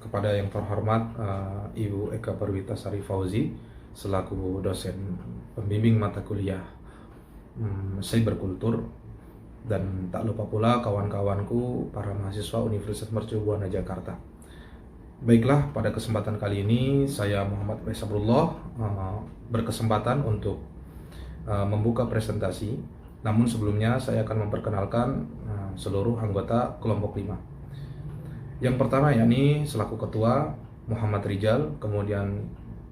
Kepada yang terhormat Ibu Eka Perwitasari Fauzi selaku dosen pembimbing mata kuliah Cyberkultur, dan tak lupa pula kawan-kawanku para mahasiswa Universitas Mercu Buana Jakarta. Baiklah, pada kesempatan kali ini saya Muhammad Sabrullah berkesempatan untuk membuka presentasi. Namun sebelumnya saya akan memperkenalkan seluruh anggota kelompok 5. Yang pertama yakni selaku ketua Muhammad Rijal, kemudian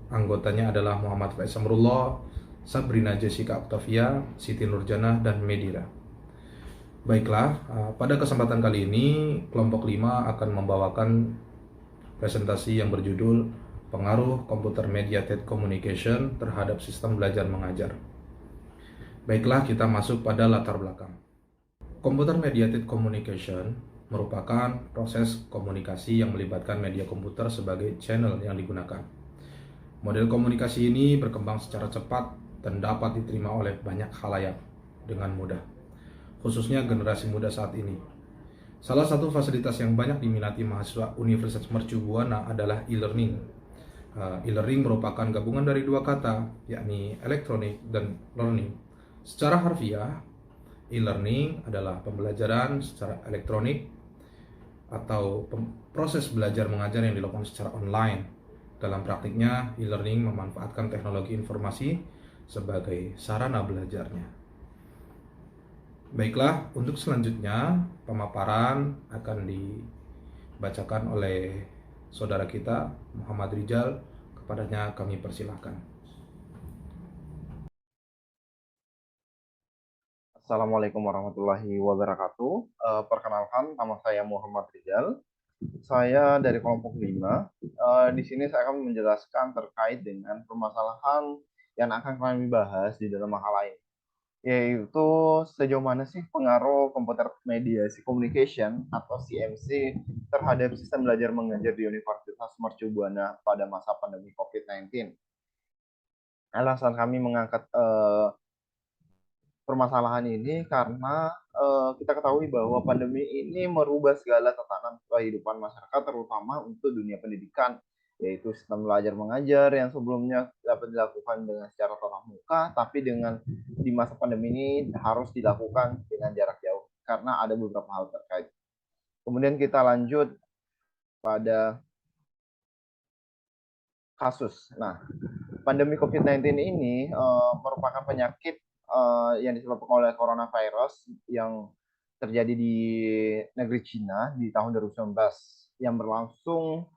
anggotanya adalah Muhammad Faiz Samrullah, Sabrina Jessica Octavia, Siti Nurjana, dan Medira. Baiklah, pada kesempatan kali ini kelompok 5 akan membawakan presentasi yang berjudul Pengaruh Computer Mediated Communication terhadap Sistem Belajar Mengajar. Baiklah, kita masuk pada latar belakang. Computer Mediated Communication merupakan proses komunikasi yang melibatkan media komputer sebagai channel yang digunakan. Model komunikasi ini berkembang secara cepat dan dapat diterima oleh banyak khalayak dengan mudah, khususnya generasi muda saat ini. Salah satu fasilitas yang banyak diminati mahasiswa Universitas Mercu Buana adalah e-learning. E-learning merupakan gabungan dari dua kata, yakni elektronik dan learning. Secara harfiah, e-learning adalah pembelajaran secara elektronik atau proses belajar mengajar yang dilakukan secara online. Dalam praktiknya, e-learning memanfaatkan teknologi informasi sebagai sarana belajarnya. Baiklah, untuk selanjutnya pemaparan akan dibacakan oleh saudara kita Muhammad Rijal. Kepadanya kami persilahkan. Assalamualaikum warahmatullahi wabarakatuh. Perkenalkan, nama saya Muhammad Rizal. Saya dari kelompok 5. Di sini saya akan menjelaskan terkait dengan permasalahan yang akan kami bahas di dalam makalah ini, yaitu sejauh mana sih pengaruh Computer Mediation Communication atau CMC terhadap sistem belajar mengajar di Universitas Mercu Buana pada masa pandemi COVID-19. Alasan kami mengangkat permasalahan ini karena kita ketahui bahwa pandemi ini merubah segala tatanan kehidupan masyarakat, terutama untuk dunia pendidikan, yaitu sistem belajar mengajar yang sebelumnya dapat dilakukan dengan secara tatap muka, tapi di masa pandemi ini harus dilakukan dengan jarak jauh karena ada beberapa hal terkait. Kemudian kita lanjut pada kasus. Nah, pandemi COVID-19 ini merupakan penyakit yang disebabkan oleh coronavirus yang terjadi di negeri Cina di tahun 2019 yang berlangsung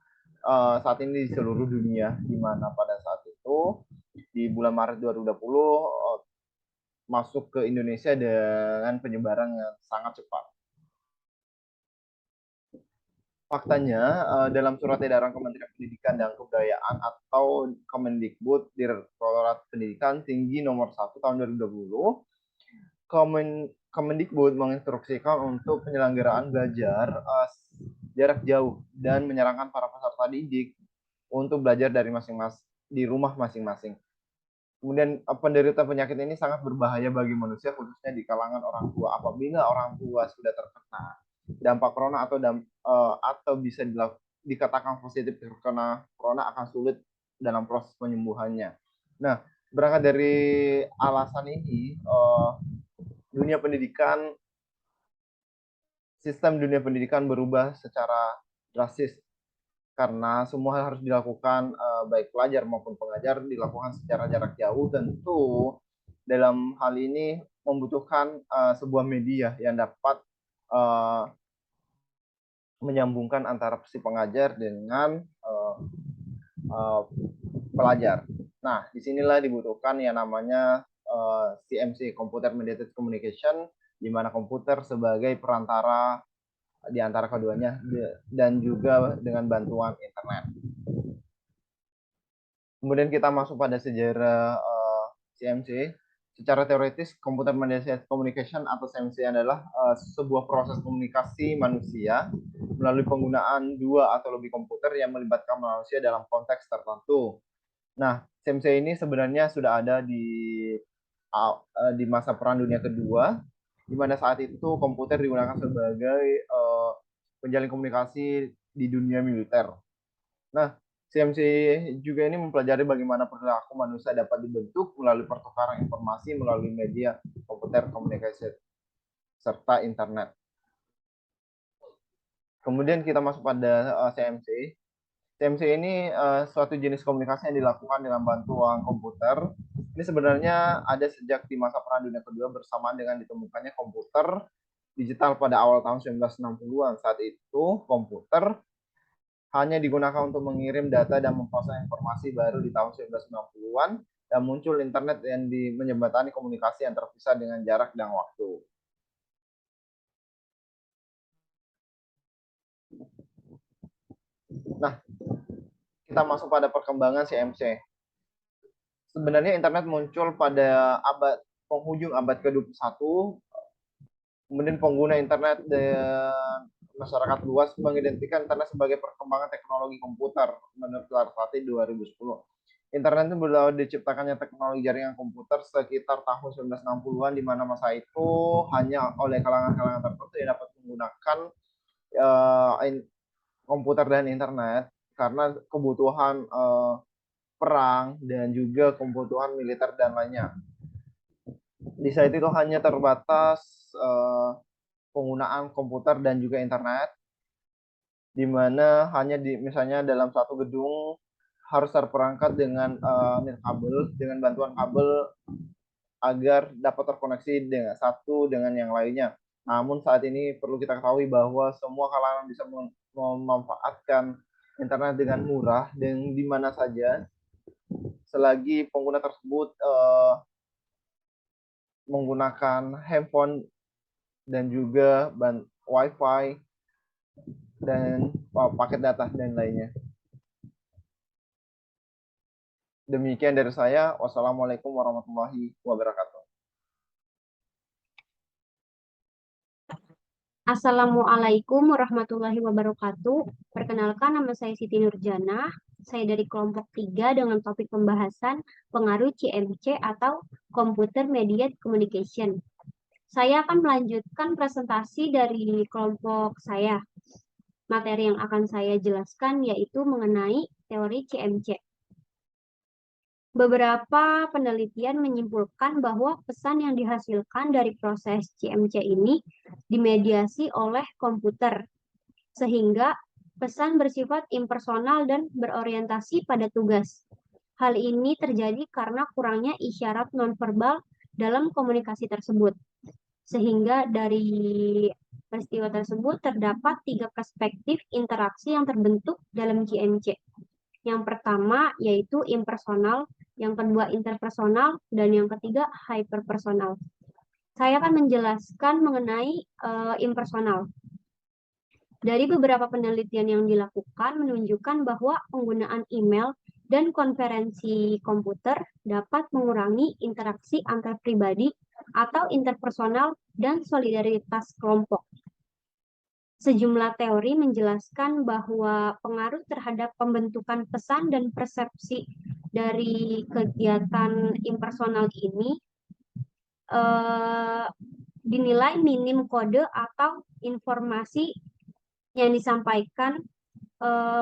saat ini di seluruh dunia, di mana pada saat itu di bulan Maret 2020 masuk ke Indonesia dengan penyebaran yang sangat cepat. Faktanya, dalam surat edaran Kementerian Pendidikan dan Kebudayaan atau Kemendikbud Direktorat Pendidikan Tinggi nomor 1 tahun 2020, Kemendikbud menginstruksikan untuk penyelenggaraan belajar jarak jauh dan menyarankan para peserta didik untuk belajar dari di rumah masing-masing. Kemudian penderita penyakit ini sangat berbahaya bagi manusia, khususnya di kalangan orang tua. Apabila orang tua sudah terkena dampak corona atau bisa dikatakan positif terkena corona, akan sulit dalam proses penyembuhannya. Nah, berangkat dari alasan ini, sistem dunia pendidikan berubah secara drastis karena semua harus dilakukan, baik pelajar maupun pengajar dilakukan secara jarak jauh. Tentu dalam hal ini membutuhkan sebuah media yang dapat menyambungkan antara si pengajar dengan pelajar. Nah, disinilah dibutuhkan yang namanya CMC, Computer Mediated Communication, di mana komputer sebagai perantara di antara keduanya dan juga dengan bantuan internet. Kemudian kita masuk pada sejarah CMC. Secara teoritis, Computer Mediated Communication atau CMC adalah sebuah proses komunikasi manusia melalui penggunaan dua atau lebih komputer yang melibatkan manusia dalam konteks tertentu. Nah, CMC ini sebenarnya sudah ada di masa Perang Dunia Kedua, di mana saat itu komputer digunakan sebagai penjalin komunikasi di dunia militer. Nah, CMC juga ini mempelajari bagaimana perilaku manusia dapat dibentuk melalui pertukaran informasi melalui media komputer, komunikasi, serta internet. Kemudian kita masuk pada CMC. CMC ini suatu jenis komunikasi yang dilakukan dengan bantuan komputer. Ini sebenarnya ada sejak di masa Perang Dunia Kedua bersamaan dengan ditemukannya komputer digital pada awal tahun 1960-an. Saat itu komputer hanya digunakan untuk mengirim data dan memproses informasi. Baru di tahun 1990-an dan muncul internet yang menjembatani komunikasi yang terpisah dengan jarak dan waktu. Nah, kita masuk pada perkembangan CMC. Sebenarnya internet muncul pada penghujung abad ke-21. Kemudian pengguna internet dan masyarakat luas mengidentikan internet sebagai perkembangan teknologi komputer menurut Larfati 2010. Internet itu berawal diciptakannya teknologi jaringan komputer sekitar tahun 1960-an, di mana masa itu hanya oleh kalangan-kalangan tertentu yang dapat menggunakan komputer dan internet karena kebutuhan perang dan juga kebutuhan militer dan lainnya. Di saat itu hanya terbatas penggunaan komputer dan juga internet, di mana hanya misalnya dalam satu gedung harus terperangkat dengan kabel, dengan bantuan kabel agar dapat terkoneksi dengan satu dengan yang lainnya. Namun saat ini perlu kita ketahui bahwa semua kalangan bisa memanfaatkan internet dengan murah dan di mana saja selagi pengguna tersebut menggunakan handphone dan juga wifi dan paket data dan lainnya. Demikian dari saya. Wassalamualaikum warahmatullahi wabarakatuh. Assalamualaikum warahmatullahi wabarakatuh. Perkenalkan, nama saya Siti Nurjana. Saya dari kelompok 3 dengan topik pembahasan pengaruh CMC atau Computer Mediated Communication. Saya akan melanjutkan presentasi dari kelompok saya. Materi yang akan saya jelaskan yaitu mengenai teori CMC. Beberapa penelitian menyimpulkan bahwa pesan yang dihasilkan dari proses CMC ini dimediasi oleh komputer, sehingga pesan bersifat impersonal dan berorientasi pada tugas. Hal ini terjadi karena kurangnya isyarat nonverbal dalam komunikasi tersebut. Sehingga dari peristiwa tersebut terdapat 3 perspektif interaksi yang terbentuk dalam CMC. Yang pertama yaitu impersonal, yang kedua interpersonal, dan yang ketiga hyperpersonal. Saya akan menjelaskan mengenai impersonal. Dari beberapa penelitian yang dilakukan menunjukkan bahwa penggunaan email dan konferensi komputer dapat mengurangi interaksi antar pribadi atau interpersonal dan solidaritas kelompok. Sejumlah teori menjelaskan bahwa pengaruh terhadap pembentukan pesan dan persepsi dari kegiatan impersonal ini dinilai minim kode atau informasi yang disampaikan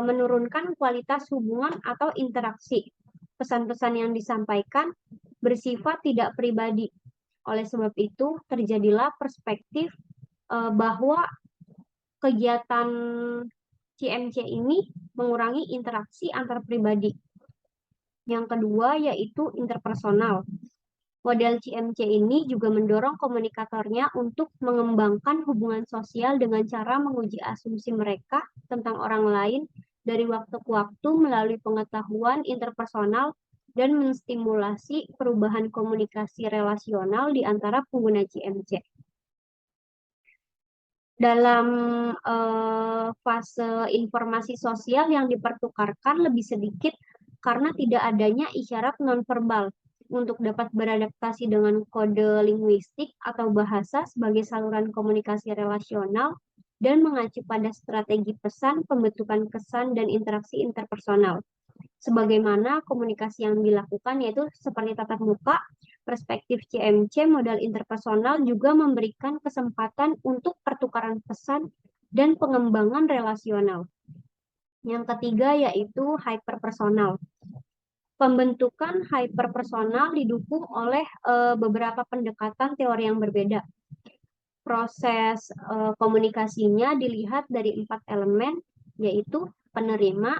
menurunkan kualitas hubungan atau interaksi. Pesan-pesan yang disampaikan bersifat tidak pribadi. Oleh sebab itu, terjadilah perspektif bahwa kegiatan CMC ini mengurangi interaksi antar pribadi. Yang kedua yaitu interpersonal. Model CMC ini juga mendorong komunikatornya untuk mengembangkan hubungan sosial dengan cara menguji asumsi mereka tentang orang lain dari waktu ke waktu melalui pengetahuan interpersonal dan menstimulasi perubahan komunikasi relasional di antara pengguna CMC. Dalam fase informasi sosial yang dipertukarkan lebih sedikit karena tidak adanya isyarat nonverbal untuk dapat beradaptasi dengan kode linguistik atau bahasa sebagai saluran komunikasi relasional dan mengacu pada strategi pesan, pembentukan kesan, dan interaksi interpersonal. Sebagaimana komunikasi yang dilakukan yaitu seperti tatap muka, perspektif CMC modal interpersonal juga memberikan kesempatan untuk pertukaran pesan dan pengembangan relasional. Yang ketiga yaitu hyperpersonal. Pembentukan hyperpersonal didukung oleh beberapa pendekatan teori yang berbeda. Proses komunikasinya dilihat dari 4 elemen, yaitu penerima,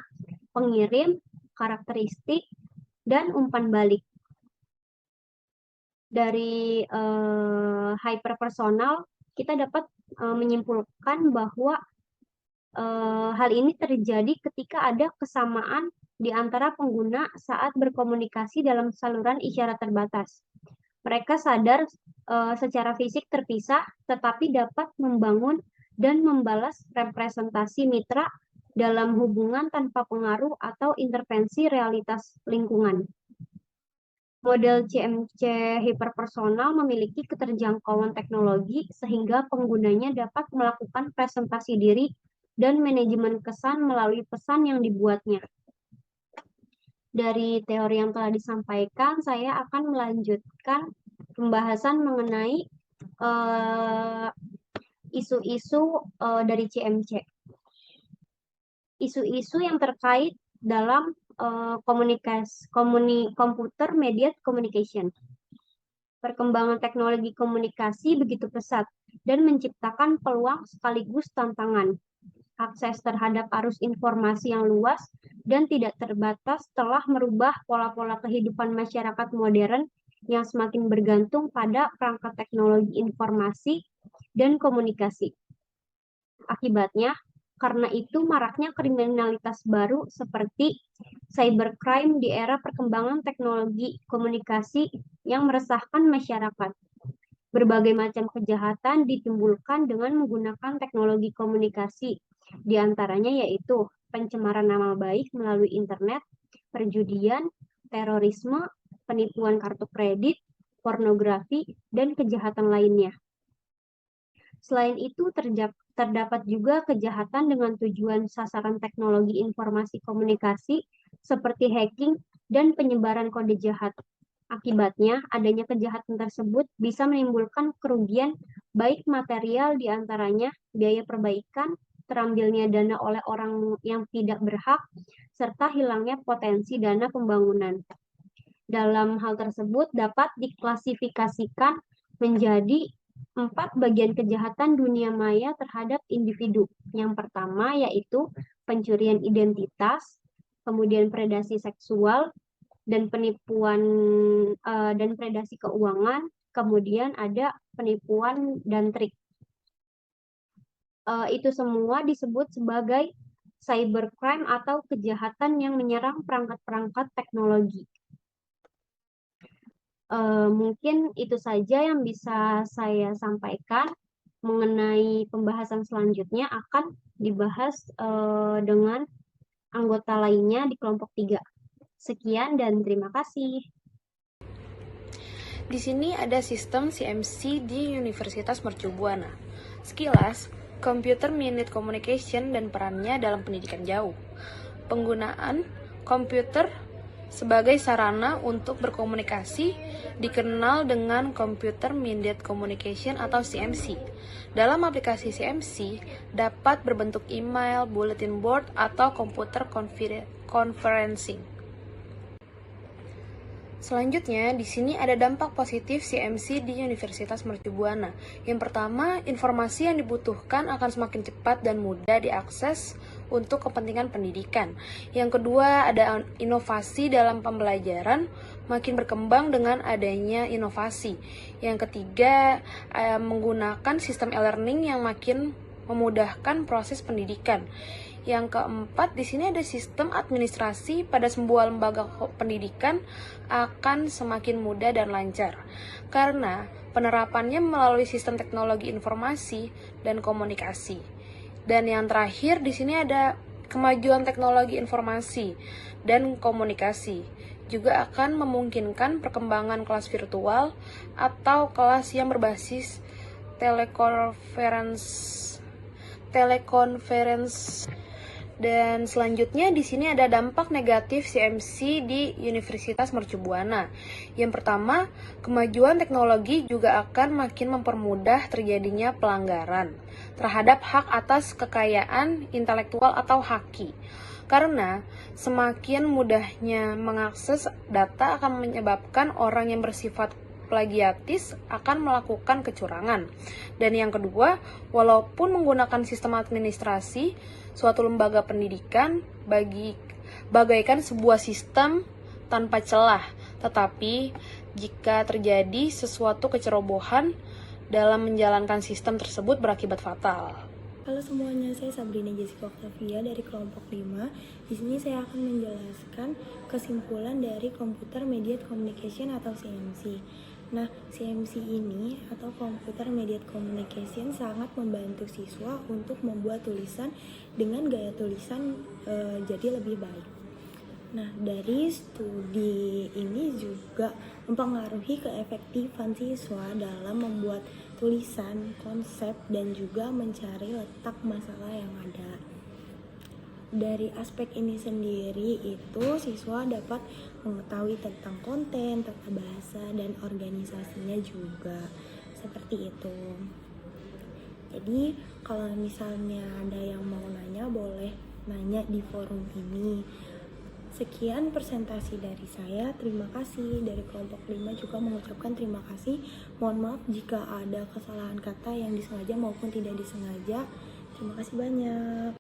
pengirim, karakteristik, dan umpan balik. Dari hyperpersonal, kita dapat menyimpulkan bahwa hal ini terjadi ketika ada kesamaan di antara pengguna saat berkomunikasi dalam saluran isyarat terbatas. Mereka sadar secara fisik terpisah, tetapi dapat membangun dan membalas representasi mitra dalam hubungan tanpa pengaruh atau intervensi realitas lingkungan. Model CMC hiperpersonal memiliki keterjangkauan teknologi sehingga penggunanya dapat melakukan presentasi diri dan manajemen kesan melalui pesan yang dibuatnya. Dari teori yang telah disampaikan, saya akan melanjutkan pembahasan mengenai isu-isu dari CMC. Isu-isu yang terkait dalam computer mediated communication. Perkembangan teknologi komunikasi begitu pesat dan menciptakan peluang sekaligus tantangan. Akses terhadap arus informasi yang luas dan tidak terbatas telah merubah pola-pola kehidupan masyarakat modern yang semakin bergantung pada perangkat teknologi informasi dan komunikasi. Akibatnya, karena itu maraknya kriminalitas baru seperti cybercrime di era perkembangan teknologi komunikasi yang meresahkan masyarakat. Berbagai macam kejahatan ditimbulkan dengan menggunakan teknologi komunikasi, di antaranya yaitu pencemaran nama baik melalui internet, perjudian, terorisme, penipuan kartu kredit, pornografi, dan kejahatan lainnya. Selain itu, terdapat juga kejahatan dengan tujuan sasaran teknologi informasi komunikasi seperti hacking dan penyebaran kode jahat. Akibatnya, adanya kejahatan tersebut bisa menimbulkan kerugian baik material diantaranya biaya perbaikan, terambilnya dana oleh orang yang tidak berhak, serta hilangnya potensi dana pembangunan. Dalam hal tersebut dapat diklasifikasikan menjadi 4 bagian kejahatan dunia maya terhadap individu. Yang pertama yaitu pencurian identitas, kemudian predasi seksual, dan penipuan dan predasi keuangan, kemudian ada penipuan dan trik. Itu semua disebut sebagai cybercrime atau kejahatan yang menyerang perangkat-perangkat teknologi. Mungkin itu saja yang bisa saya sampaikan. Mengenai pembahasan selanjutnya akan dibahas dengan anggota lainnya di kelompok 3. Sekian dan terima kasih. Di sini ada sistem CMC di Universitas Mercu Buana. Sekilas, Computer Minute Communication dan perannya dalam pendidikan jauh. Penggunaan komputer sebagai sarana untuk berkomunikasi dikenal dengan Computer Minute Communication atau CMC. Dalam aplikasi CMC dapat berbentuk email, bulletin board, atau computer conferencing. Selanjutnya, di sini ada dampak positif CMC di Universitas Mercu Buana. Yang pertama, informasi yang dibutuhkan akan semakin cepat dan mudah diakses untuk kepentingan pendidikan. Yang kedua, ada inovasi dalam pembelajaran makin berkembang dengan adanya inovasi. Yang ketiga, menggunakan sistem e-learning yang makin memudahkan proses pendidikan. Yang keempat, di sini ada sistem administrasi pada sebuah lembaga pendidikan akan semakin mudah dan lancar karena penerapannya melalui sistem teknologi informasi dan komunikasi. Dan yang terakhir, di sini ada kemajuan teknologi informasi dan komunikasi juga akan memungkinkan perkembangan kelas virtual atau kelas yang berbasis telekonferensi Dan selanjutnya di sini ada dampak negatif CMC di Universitas Mercu Buana. Yang pertama, kemajuan teknologi juga akan makin mempermudah terjadinya pelanggaran terhadap hak atas kekayaan intelektual atau haki. Karena semakin mudahnya mengakses data akan menyebabkan orang yang bersifat plagiatis akan melakukan kecurangan. Dan yang kedua, walaupun menggunakan sistem administrasi, suatu lembaga pendidikan bagaikan sebuah sistem tanpa celah, tetapi jika terjadi sesuatu kecerobohan dalam menjalankan sistem tersebut berakibat fatal. Halo semuanya, saya Sabrina Jessica Octavia dari kelompok 5. Di sini saya akan menjelaskan kesimpulan dari Computer Mediated Communication atau CMC. Nah, CMC ini atau Computer Mediated Communication sangat membantu siswa untuk membuat tulisan dengan gaya tulisan jadi lebih baik. Nah, dari studi ini juga mempengaruhi keefektifan siswa dalam membuat tulisan, konsep, dan juga mencari letak masalah yang ada. Dari aspek ini sendiri itu siswa dapat mengetahui tentang konten, tata bahasa, dan organisasinya juga. Seperti itu. Jadi kalau misalnya ada yang mau nanya, boleh nanya di forum ini. Sekian presentasi dari saya. Terima kasih. Dari kelompok 5 juga mengucapkan terima kasih. Mohon maaf jika ada kesalahan kata yang disengaja maupun tidak disengaja. Terima kasih banyak.